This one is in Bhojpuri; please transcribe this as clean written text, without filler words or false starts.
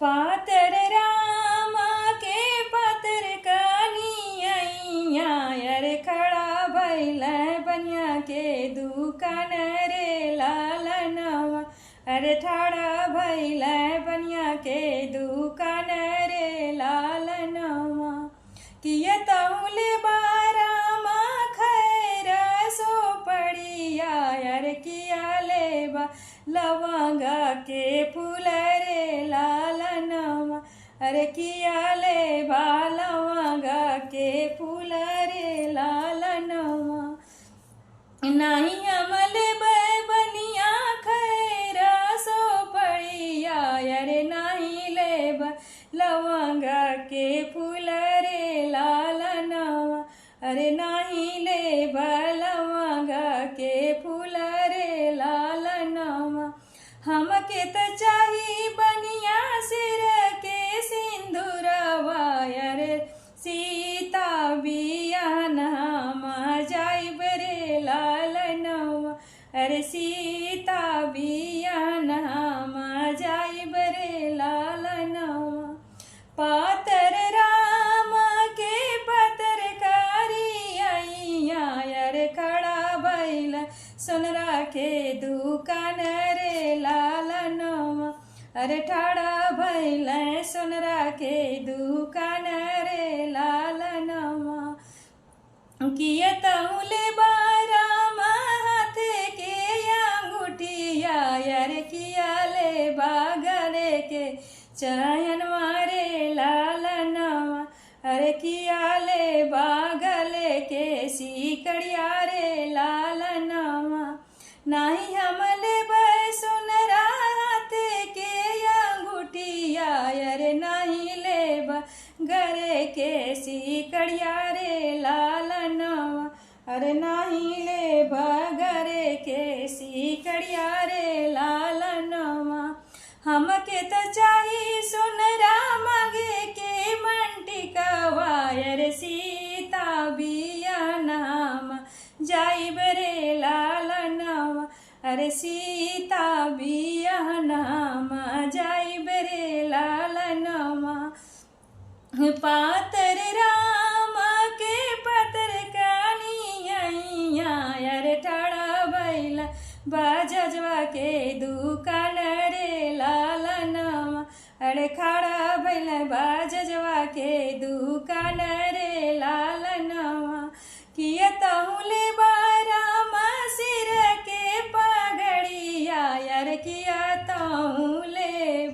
पातर रामा के पातर कानिया यार खड़ा भइल बनिया के दुकान रे लालनवा। अरे ठाड़ा भइल बनिया के दुकान रे लालनवा। किया तहुले बारामा खैर सो पड़िया यार किया लेबा लवंगा के फूल रे लालनवा। अरे किया लेबा लवंगा के फूल रे लालनवा। नहीं अमल बनिया खैर सो पड़िया यारे नहीं लेबा लवंगा के फूल रे लालनवा। अरे नहीं लेबा लवंगा के फूल रे लालनवा। हमके त चाही बनिया सिर के सिंदूरवा यारे सीता बियान हम जाइब रे लालनवा। अरे सीता बियान हम जाइब रे लालनवा। पातर राम के पतर कारिया यार खड़ा भइल सोनरा के दुकान रे लालनवा। अरे ठाड़ा भइल सोनरा के दुकान रे लालनवा। किया तहुले बारामा हाथ के अंगूठिया यार किया ले बागले के चयन मारे लालनवा। अरे किया ले बागले के सीकड़िया रे लालनवा। नहीं हमले सुनरा हाथ के अंगूठिया अरे नहीं लेबा गरे के सीकड़िया रे लालनवा। अरे नहीं लेबा गरे के सीकड़िया रे लालनवा। हमके त चाही सोनरा मांगे के मंटिकवा अरे सीता बियान हम जाइब रे लालनवा। अरे सीता बियान हम जाइब रे लालनवा। पातर राम के पतर कानिया अरे ठाड़ा भइल बाजवा के दुकान रे लालनवा। अरे खड़ा भइल बाजवा के दुकान